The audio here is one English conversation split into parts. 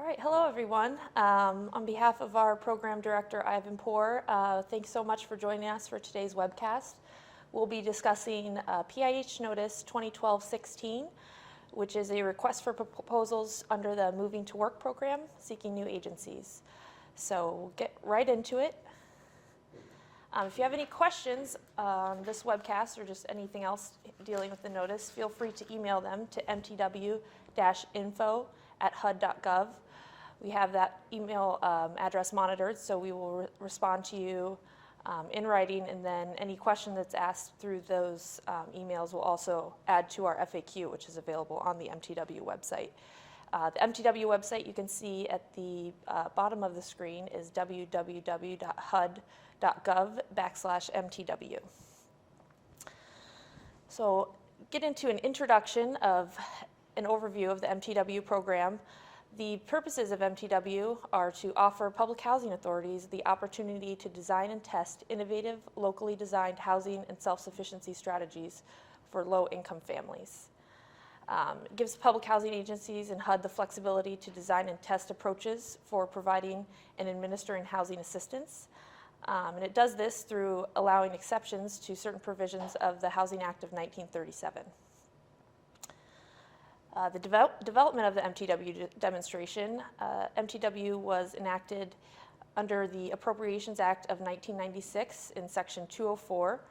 right, hello everyone. On behalf of our program director, Ivan Poor, thanks so much for joining us for today's webcast. We'll be discussing PIH Notice 2012-16, which is a request for proposals under the Moving to Work program, seeking new agencies. So we'll get right into it. If you have any questions on this webcast or just anything else dealing with the notice, feel free to email them to mtw-info@hud.gov. We have that email address monitored, so we will respond to you in writing, and then any question that's asked through those emails will also add to our FAQ, which is available on the MTW website. The MTW website you can see at the bottom of the screen is www.hud.gov/MTW. So get into an introduction of an overview of the MTW program. The purposes of MTW are to offer public housing authorities the opportunity to design and test innovative, locally designed housing and self-sufficiency strategies for low-income families. It gives public housing agencies and HUD the flexibility to design and test approaches for providing and administering housing assistance. And it does this through allowing exceptions to certain provisions of the Housing Act of 1937. The development of the MTW demonstration, MTW was enacted under the Appropriations Act of 1996 in Section 204.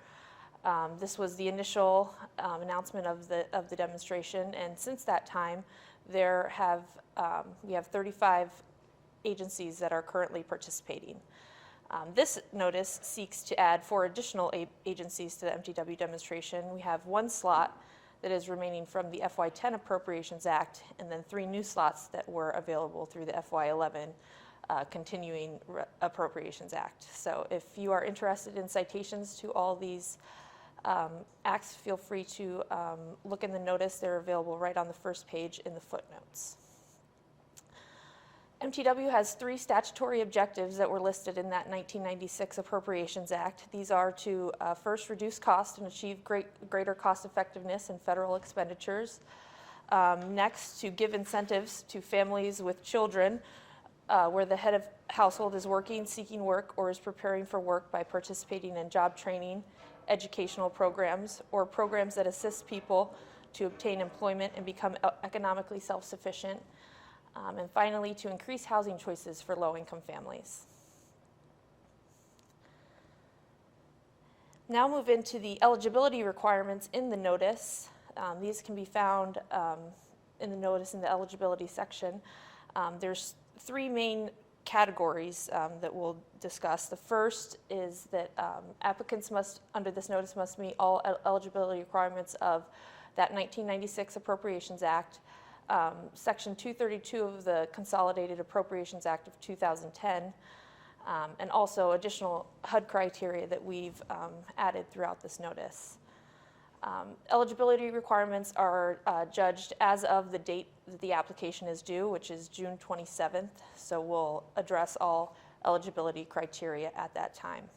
This was the initial announcement of the demonstration, and since that time, we have 35 agencies that are currently participating. This notice seeks to add 4 additional agencies to the MTW demonstration. We have 1 slot that is remaining from the FY10 Appropriations Act, and then 3 new slots that were available through the FY11 Continuing Appropriations Act. So if you are interested in citations to all these acts, feel free to look in the notice. They're available right on the first page in the footnotes. MTW has 3 statutory objectives that were listed in that 1996 Appropriations Act. These are to first reduce cost and achieve greater cost effectiveness in federal expenditures. Next, to give incentives to families with children where the head of household is working, seeking work, or is preparing for work by participating in job training, educational programs, or programs that assist people to obtain employment and become economically self-sufficient. And finally, to increase housing choices for low-income families. Now move into the eligibility requirements in the notice. These can be found in the notice in the eligibility section. There's 3 main categories that we'll discuss. The first is that applicants under this notice must meet all eligibility requirements of that 1996 Appropriations Act, Section 232 of the Consolidated Appropriations Act of 2010, and also additional HUD criteria that we've added throughout this notice. Eligibility requirements are judged as of the date that the application is due, which is June 27th, so we'll address all eligibility criteria at that time.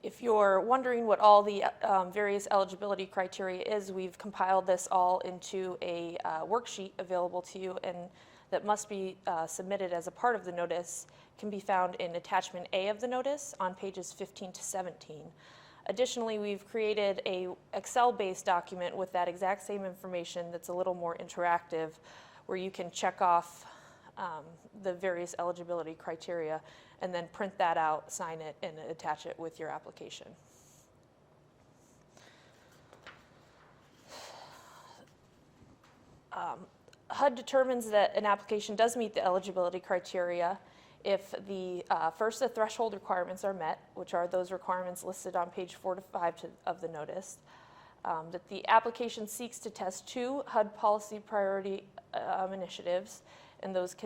If you're wondering what all the various eligibility criteria is, we've compiled this all into a worksheet available to you, and that must be submitted as a part of the notice. It can be found in Attachment A of the notice on pages 15 to 17. Additionally, we've created a Excel-based document with that exact same information that's a little more interactive, where you can check off the various eligibility criteria and then print that out, sign it, and attach it with your application. HUD determines that an application does meet the eligibility criteria if the threshold requirements are met, which are those requirements listed on page 4 to 5 of the notice, that the application seeks to test 2 HUD policy priority initiatives, and those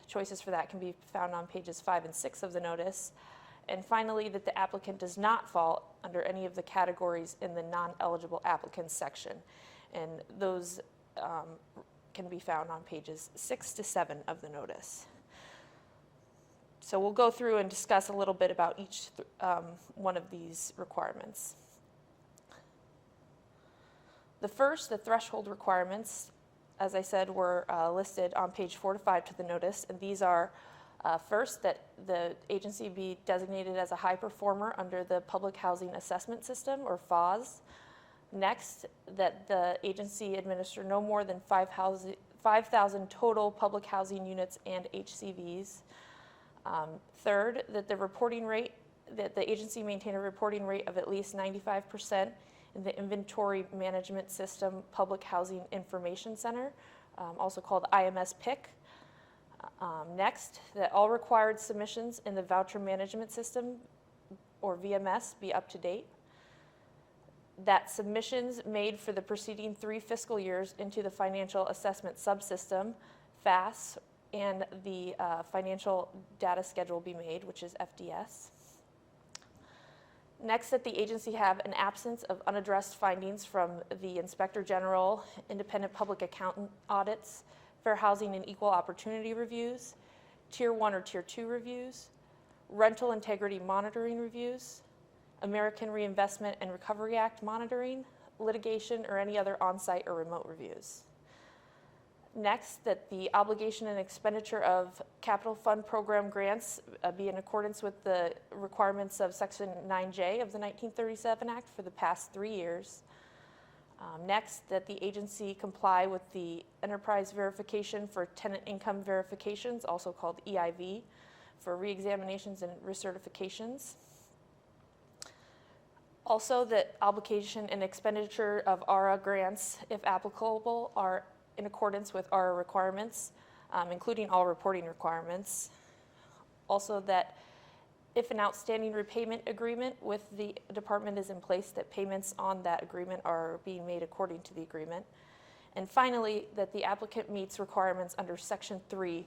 choices for that can be found on pages 5 and 6 of the notice. And finally, that the applicant does not fall under any of the categories in the non-eligible applicants section. And those can be found on pages 6 to 7 of the notice. So we'll go through and discuss a little bit about each one of these requirements. The threshold requirements, as I said, were listed on page 4 to 5 to the notice, and these are first, that the agency be designated as a high performer under the Public Housing Assessment System, or FOSS. Next, that the agency administer no more than 5,000 total public housing units and HCVs. Third, that the agency maintain a reporting rate of at least 95% in the Inventory Management System Public Housing Information Center, also called IMS PIC. Next, that all required submissions in the Voucher Management System, or VMS, be up to date. That submissions made for the preceding 3 fiscal years into the Financial Assessment Subsystem, FAS, and the Financial Data Schedule be made, which is FDS. Next, that the agency have an absence of unaddressed findings from the Inspector General, independent public accountant audits, fair housing and equal opportunity reviews, Tier 1 or Tier 2 reviews, rental integrity monitoring reviews, American Reinvestment and Recovery Act monitoring, litigation, or any other on-site or remote reviews. Next, that the obligation and expenditure of capital fund program grants be in accordance with the requirements of Section 9J of the 1937 Act for the past 3 years. Next, that the agency comply with the enterprise verification for tenant income verifications, also called EIV, for reexaminations and recertifications. Also, that obligation and expenditure of ARA grants, if applicable, are in accordance with ARA requirements, including all reporting requirements. Also, that if an outstanding repayment agreement with the department is in place, that payments on that agreement are being made according to the agreement. And finally, that the applicant meets requirements under Section 3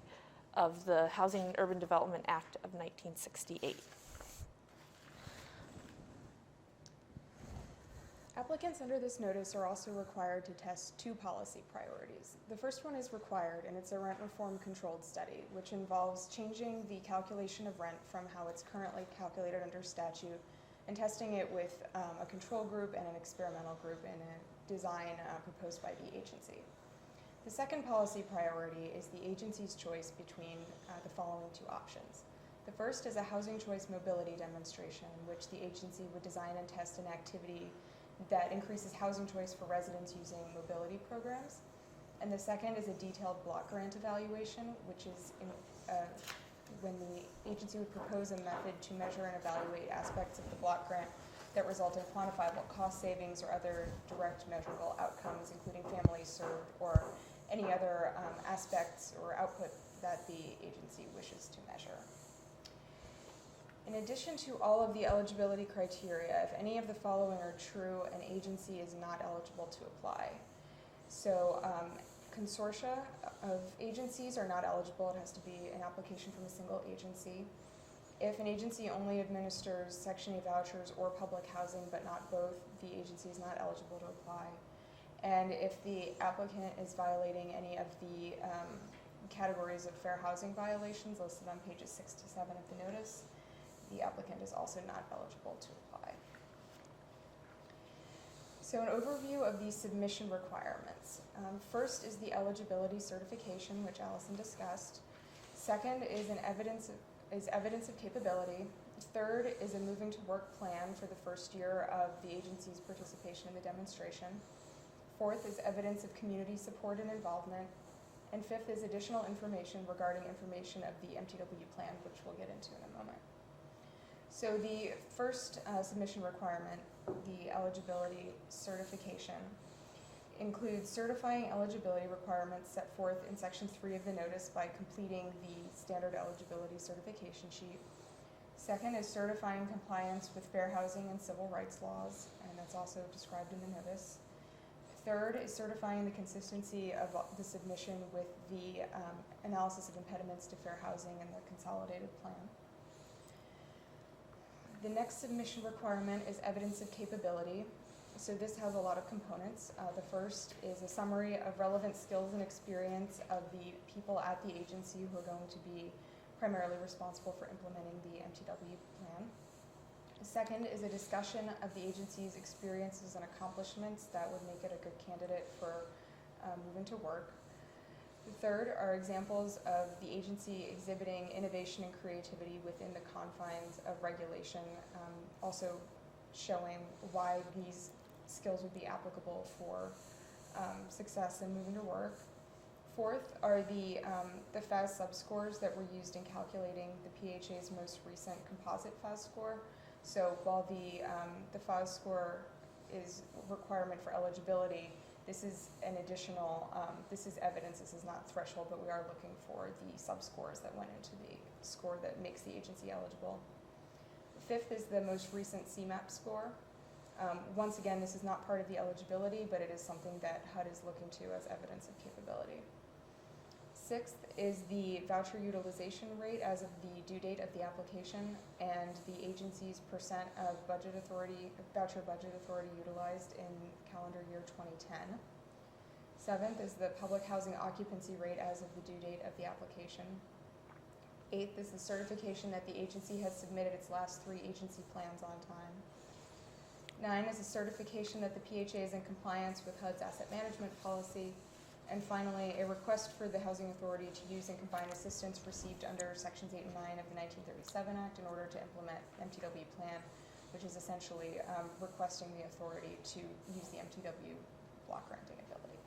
of the Housing and Urban Development Act of 1968. Applicants under this notice are also required to test 2 policy priorities. The first one is required, and it's a rent reform controlled study, which involves changing the calculation of rent from how it's currently calculated under statute and testing it with a control group and an experimental group in a design proposed by the agency. The second policy priority is the agency's choice between the following 2 options. The first is a housing choice mobility demonstration, in which the agency would design and test an activity that increases housing choice for residents using mobility programs. And the second is a detailed block grant evaluation, which is when the agency would propose a method to measure and evaluate aspects of the block grant that result in quantifiable cost savings or other direct measurable outcomes, including families served or any other aspects or output that the agency wishes to measure. In addition to all of the eligibility criteria, if any of the following are true, an agency is not eligible to apply. So consortia of agencies are not eligible. It has to be an application from a single agency. If an agency only administers Section 8 vouchers or public housing, but not both, the agency is not eligible to apply. And if the applicant is violating any of the categories of fair housing violations listed on pages 6 to 7 of the notice, the applicant is also not eligible to apply. So an overview of these submission requirements. First is the eligibility certification, which Allison discussed. Second is evidence of capability. Third is a moving to work plan for the first year of the agency's participation in the demonstration. Fourth is evidence of community support and involvement. And fifth is additional information regarding information of the MTW plan, which we'll get into in a moment. So the first submission requirement, the eligibility certification, includes certifying eligibility requirements set forth in Section 3 of the notice by completing the standard eligibility certification sheet. Second is certifying compliance with fair housing and civil rights laws, and that's also described in the notice. Third is certifying the consistency of the submission with the analysis of impediments to fair housing and the consolidated plan. The next submission requirement is evidence of capability. So this has a lot of components. The first is a summary of relevant skills and experience of the people at the agency who are going to be primarily responsible for implementing the MTW plan. The second is a discussion of the agency's experiences and accomplishments that would make it a good candidate for move into work. The third are examples of the agency exhibiting innovation and creativity within the confines of regulation, also showing why these skills would be applicable for success in moving to work. Fourth are the FAS subscores that were used in calculating the PHA's most recent composite FAS score. So while the FAS score is a requirement for eligibility, this is an additional, this is evidence, this is not threshold, but we are looking for the subscores that went into the score that makes the agency eligible. Fifth is the most recent CMAP score. Once again, this is not part of the eligibility, but it is something that HUD is looking to as evidence of capability. Sixth is the voucher utilization rate as of the due date of the application and the agency's percent of voucher budget authority utilized in calendar year 2010. Seventh is the public housing occupancy rate as of the due date of the application. Eighth is the certification that the agency has submitted its last 3 agency plans on time. 9 is a certification that the PHA is in compliance with HUD's asset management policy. And finally, a request for the Housing Authority to use and combine assistance received under Sections 8 and 9 of the 1937 Act in order to implement MTW plan, which is essentially requesting the authority to use the MTW block granting ability.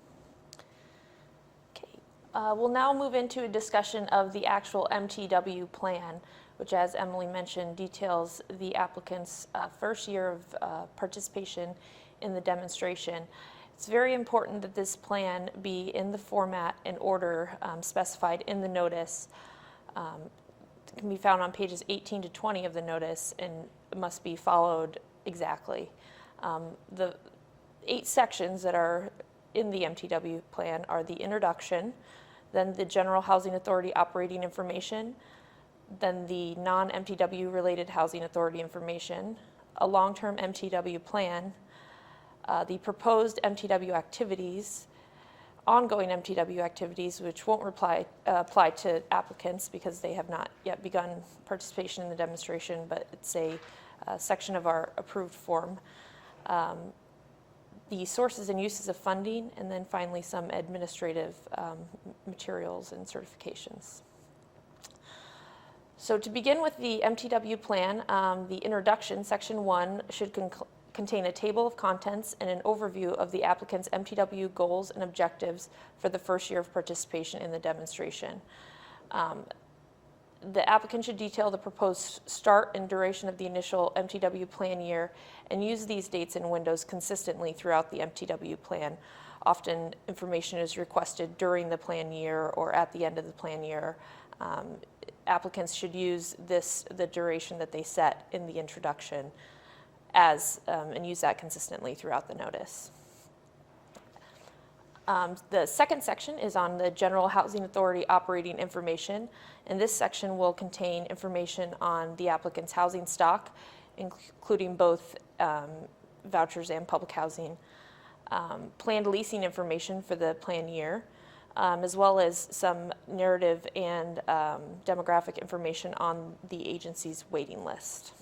Okay. We'll now move into a discussion of the actual MTW plan, which, as Emily mentioned, details the applicant's first year of participation in the demonstration. It's very important that this plan be in the format and order specified in the notice. It can be found on pages 18 to 20 of the notice and must be followed exactly. The 8 sections that are in the MTW plan are the introduction, then the General Housing Authority operating information, then the non-MTW related Housing Authority information, a long-term MTW plan, the proposed MTW activities, ongoing MTW activities, which won't apply to applicants because they have not yet begun participation in the demonstration, but it's a section of our approved form. The sources and uses of funding, and then finally some administrative materials and certifications. So to begin with the MTW plan, the introduction, section 1, should contain a table of contents and an overview of the applicant's MTW goals and objectives for the first year of participation in the demonstration. The applicant should detail the proposed start and duration of the initial MTW plan year and use these dates and windows consistently throughout the MTW plan. Often information is requested during the plan year or at the end of the plan year. Applicants should use the duration that they set in the introduction and use that consistently throughout the notice. The second section is on the General Housing Authority operating information, and this section will contain information on the applicant's housing stock, including both vouchers and public housing, planned leasing information for the plan year, as well as some narrative and demographic information on the agency's waiting list.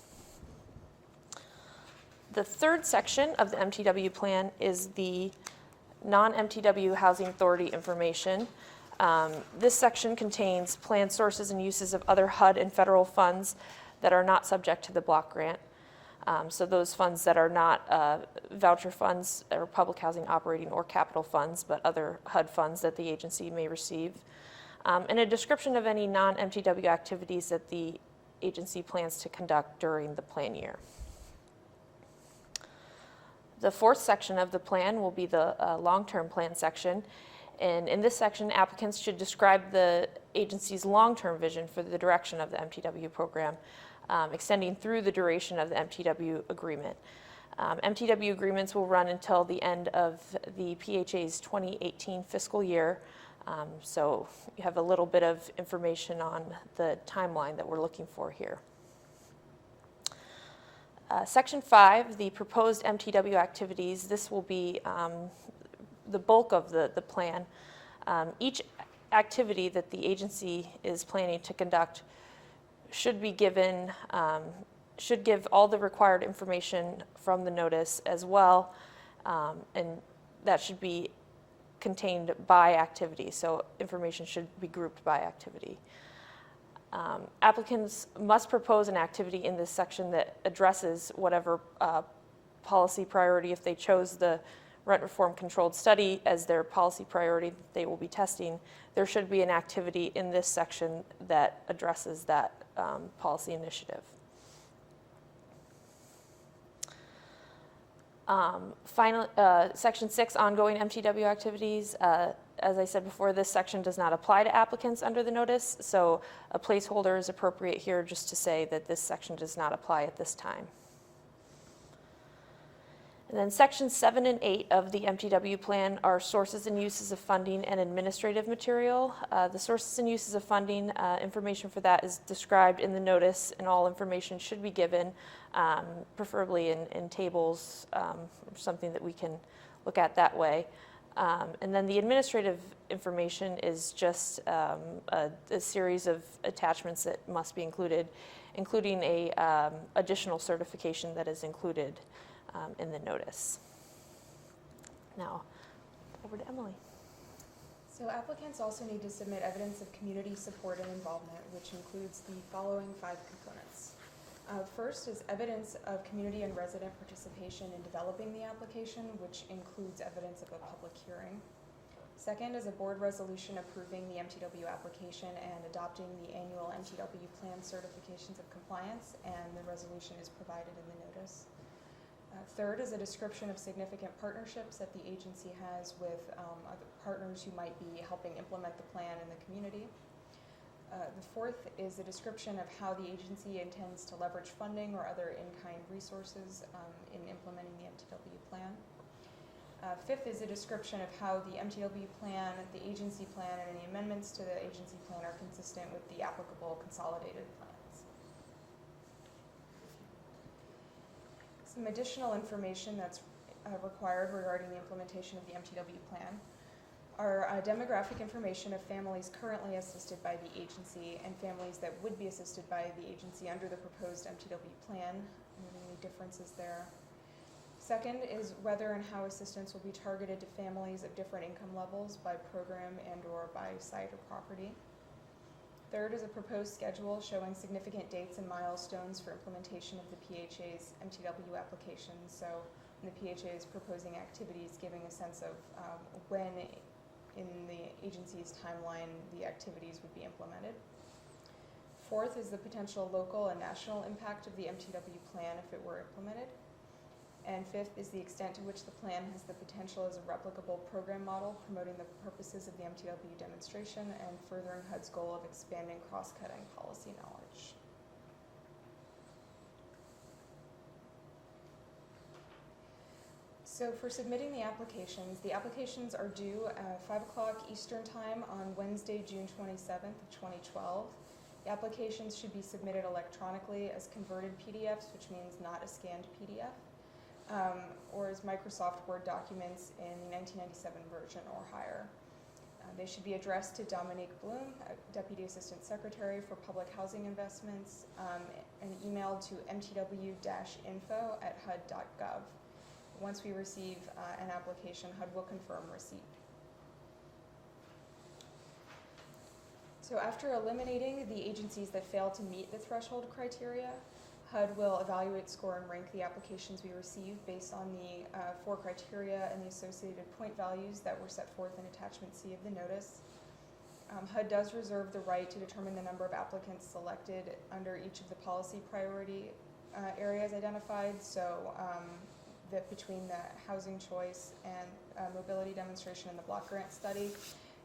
The third section of the MTW plan is the non-MTW Housing Authority information. This section contains planned sources and uses of other HUD and federal funds that are not subject to the block grant. So those funds that are not voucher funds or public housing operating or capital funds, but other HUD funds that the agency may receive. And a description of any non-MTW activities that the agency plans to conduct during the plan year. The fourth section of the plan will be the long-term plan section. And in this section, applicants should describe the agency's long-term vision for the direction of the MTW program, extending through the duration of the MTW agreement. MTW agreements will run until the end of the PHA's 2018 fiscal year. So you have a little bit of information on the timeline that we're looking for here. Section 5, the proposed MTW activities, this will be the bulk of the plan. Each activity that the agency is planning to conduct should be given, should give all the required information from the notice as well, and that should be contained by activity, so information should be grouped by activity. Applicants must propose an activity in this section that addresses whatever policy priority. If they chose the rent reform controlled study as their policy priority that they will be testing, there should be an activity in this section that addresses that policy initiative. Section 6, ongoing MTW activities. As I said before, this section does not apply to applicants under the notice, so a placeholder is appropriate here just to say that this section does not apply at this time. And then sections 7 and 8 of the MTW plan are sources and uses of funding and administrative material. The sources and uses of funding, information for that is described in the notice, and all information should be given, preferably in tables, or something that we can look at that way. And then the administrative information is just a series of attachments that must be included, including a additional certification that is included in the notice. Now, over to Emily. So applicants also need to submit evidence of community support and involvement, which includes the following 5 components. First is evidence of community and resident participation in developing the application, which includes evidence of a public hearing. Second is a board resolution approving the MTW application and adopting the annual MTW plan certifications of compliance, and the resolution is provided in the notice. Third is a description of significant partnerships that the agency has with other partners who might be helping implement the plan in the community. The fourth is a description of how the agency intends to leverage funding or other in-kind resources in implementing the MTW plan. Fifth is a description of how the MTW plan, the agency plan, and any amendments to the agency plan are consistent with the applicable consolidated plans. Some additional information that's required regarding the implementation of the MTW plan are demographic information of families currently assisted by the agency and families that would be assisted by the agency under the proposed MTW plan, and any differences there. Second is whether and how assistance will be targeted to families of different income levels by program and or by site or property. Third is a proposed schedule showing significant dates and milestones for implementation of the PHA's MTW application. So when the PHA is proposing activities, giving a sense of when in the agency's timeline the activities would be implemented. Fourth is the potential local and national impact of the MTW plan if it were implemented. And fifth is the extent to which the plan has the potential as a replicable program model, promoting the purposes of the MTW demonstration and furthering HUD's goal of expanding cross-cutting policy knowledge. So for submitting the applications are due at 5 o'clock Eastern Time on Wednesday, June 27th of 2012. The applications should be submitted electronically as converted PDFs, which means not a scanned PDF. Or as Microsoft Word documents in the 1997 version or higher. They should be addressed to Dominique Bloom, Deputy Assistant Secretary for Public Housing Investments, and emailed to mtw-info@hud.gov. Once we receive an application, HUD will confirm receipt. So after eliminating the agencies that fail to meet the threshold criteria, HUD will evaluate, score, and rank the applications we receive based on the 4 criteria and the associated point values that were set forth in Attachment C of the notice. HUD does reserve the right to determine the number of applicants selected under each of the policy priority areas identified, so that between the housing choice and mobility demonstration and the block grant study,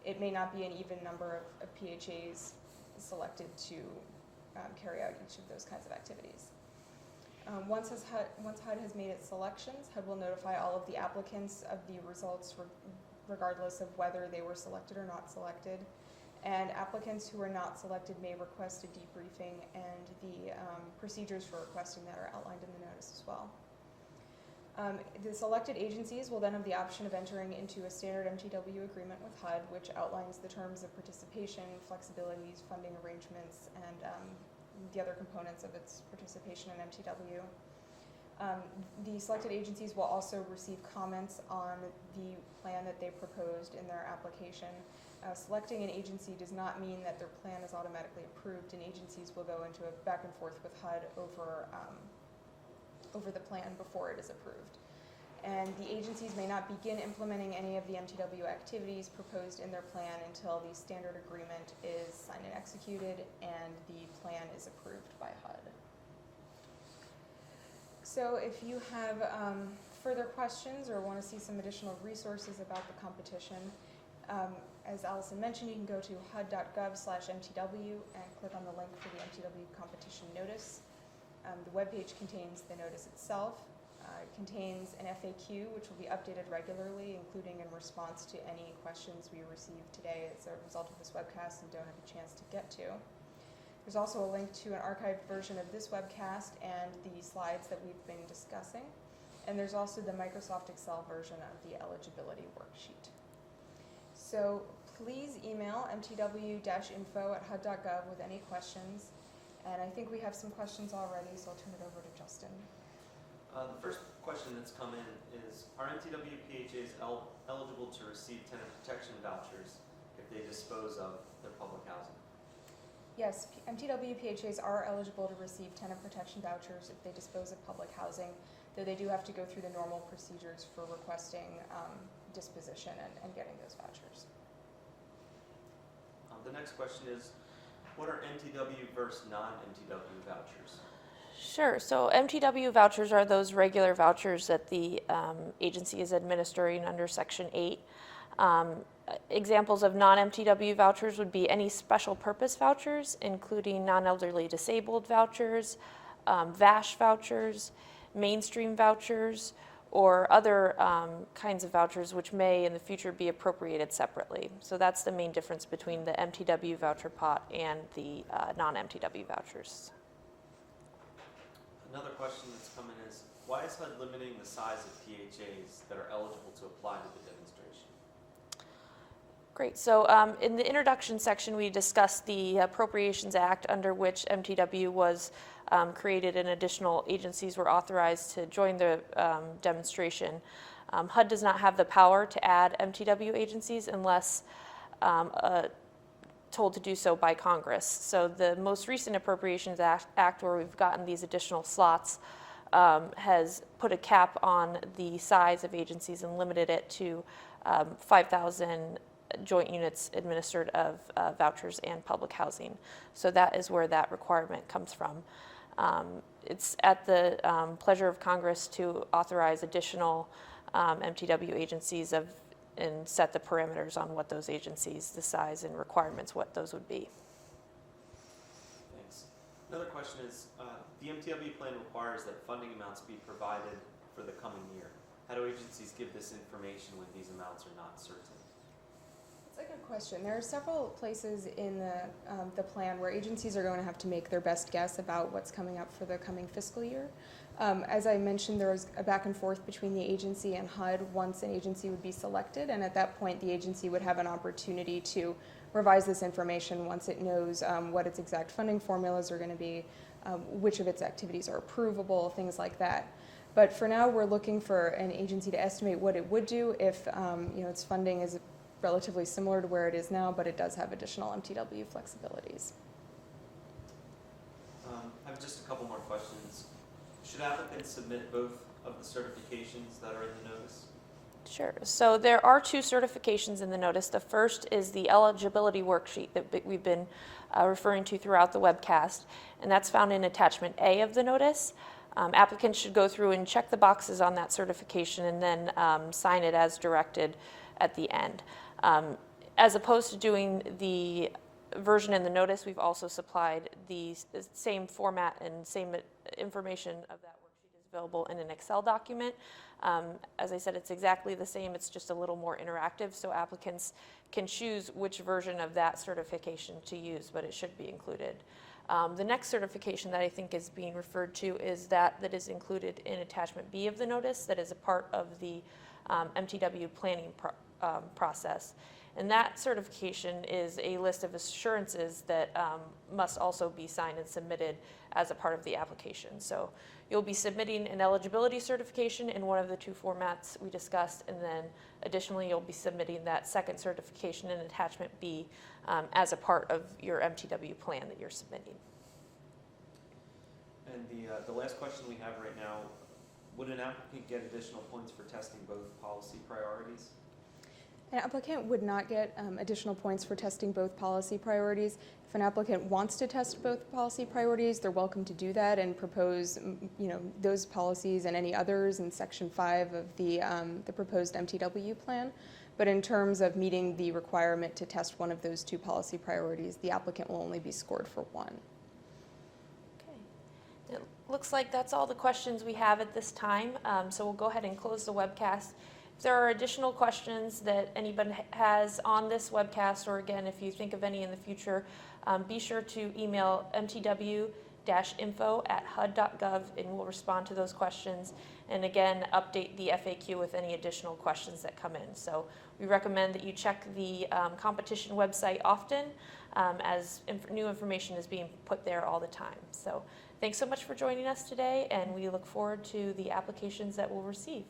it may not be an even number of PHAs selected to carry out each of those kinds of activities. Once HUD has made its selections, HUD will notify all of the applicants of the results regardless of whether they were selected or not selected. And applicants who are not selected may request a debriefing, and the procedures for requesting that are outlined in the notice as well. The selected agencies will then have the option of entering into a standard MTW agreement with HUD, which outlines the terms of participation, flexibilities, funding arrangements, and the other components of its participation in MTW. The selected agencies will also receive comments on the plan that they proposed in their application. Selecting an agency does not mean that their plan is automatically approved, and agencies will go into a back and forth with HUD over the plan before it is approved. And the agencies may not begin implementing any of the MTW activities proposed in their plan until the standard agreement is signed and executed and the plan is approved by HUD. So if you have further questions or want to see some additional resources about the competition, as Allison mentioned, you can go to hud.gov/MTW and click on the link for the MTW competition notice. The webpage contains the notice itself. It contains an FAQ, which will be updated regularly, including in response to any questions we received today as a result of this webcast and don't have a chance to get to. There's also a link to an archived version of this webcast and the slides that we've been discussing. And there's also the Microsoft Excel version of the eligibility worksheet. So please email mtw-info@hud.gov with any questions. And I think we have some questions already, so I'll turn it over to Justin. The first question that's come in is, are MTW PHAs eligible to receive tenant protection vouchers if they dispose of their public housing? Yes, MTW PHAs are eligible to receive tenant protection vouchers if they dispose of public housing, though they do have to go through the normal procedures for requesting disposition and getting those vouchers. The next question is, what are MTW versus non-MTW vouchers? Sure. So MTW vouchers are those regular vouchers that the agency is administering under Section 8. Examples of non-MTW vouchers would be any special purpose vouchers, including non-elderly disabled vouchers, VASH vouchers, mainstream vouchers, or other kinds of vouchers which may in the future be appropriated separately. So that's the main difference between the MTW voucher pot and the non-MTW vouchers. Another question that's come in is, why is HUD limiting the size of PHAs that are eligible to apply to the demonstration? Great. So in the introduction section, we discussed the Appropriations Act under which MTW was created and additional agencies were authorized to join the demonstration. HUD does not have the power to add MTW agencies unless told to do so by Congress. So the most recent Appropriations Act, where we've gotten these additional slots, has put a cap on the size of agencies and limited it to 5,000 joint units administered of vouchers and public housing. So that is where that requirement comes from. It's at the pleasure of Congress to authorize additional MTW agencies and set the parameters on what those agencies, the size and requirements, what those would be. Thanks. Another question is, the MTW plan requires that funding amounts be provided for the coming year. How do agencies give this information when these amounts are not certain? That's a good question. There are several places in the plan where agencies are going to have to make their best guess about what's coming up for the coming fiscal year. As I mentioned, there was a back and forth between the agency and HUD once an agency would be selected, and at that point the agency would have an opportunity to revise this information once it knows what its exact funding formulas are going to be, which of its activities are approvable, things like that. But for now, we're looking for an agency to estimate what it would do if its funding is relatively similar to where it is now, but it does have additional MTW flexibilities. I have just a couple more questions. Should applicants submit both of the certifications that are in the notice? Sure. So there are two certifications in the notice. The first is the eligibility worksheet that we've been referring to throughout the webcast, and that's found in attachment A of the notice. Applicants should go through and check the boxes on that certification and then sign it as directed at the end. As opposed to doing the version in the notice, we've also supplied the same format and same information of that worksheet is available in an Excel document. As I said, it's exactly the same, it's just a little more interactive, so applicants can choose which version of that certification to use, but it should be included. The next certification that I think is being referred to is that is included in attachment B of the notice, that is a part of the MTW planning process. And that certification is a list of assurances that must also be signed and submitted as a part of the application. So you'll be submitting an eligibility certification in one of the two formats we discussed, and then additionally, you'll be submitting that second certification in attachment B as a part of your MTW plan that you're submitting. And the last question we have right now, would an applicant get additional points for testing both policy priorities? An applicant would not get additional points for testing both policy priorities. If an applicant wants to test both policy priorities, they're welcome to do that and propose, those policies and any others in Section 5 of the proposed MTW plan. But in terms of meeting the requirement to test one of those two policy priorities, the applicant will only be scored for one. Okay. It looks like that's all the questions we have at this time, so we'll go ahead and close the webcast. If there are additional questions that anybody has on this webcast, or again, if you think of any in the future, be sure to email mtw-info@hud.gov and we'll respond to those questions. And again, update the FAQ with any additional questions that come in. So we recommend that you check the competition website often, as new information is being put there all the time. So thanks so much for joining us today, and we look forward to the applications that we'll receive.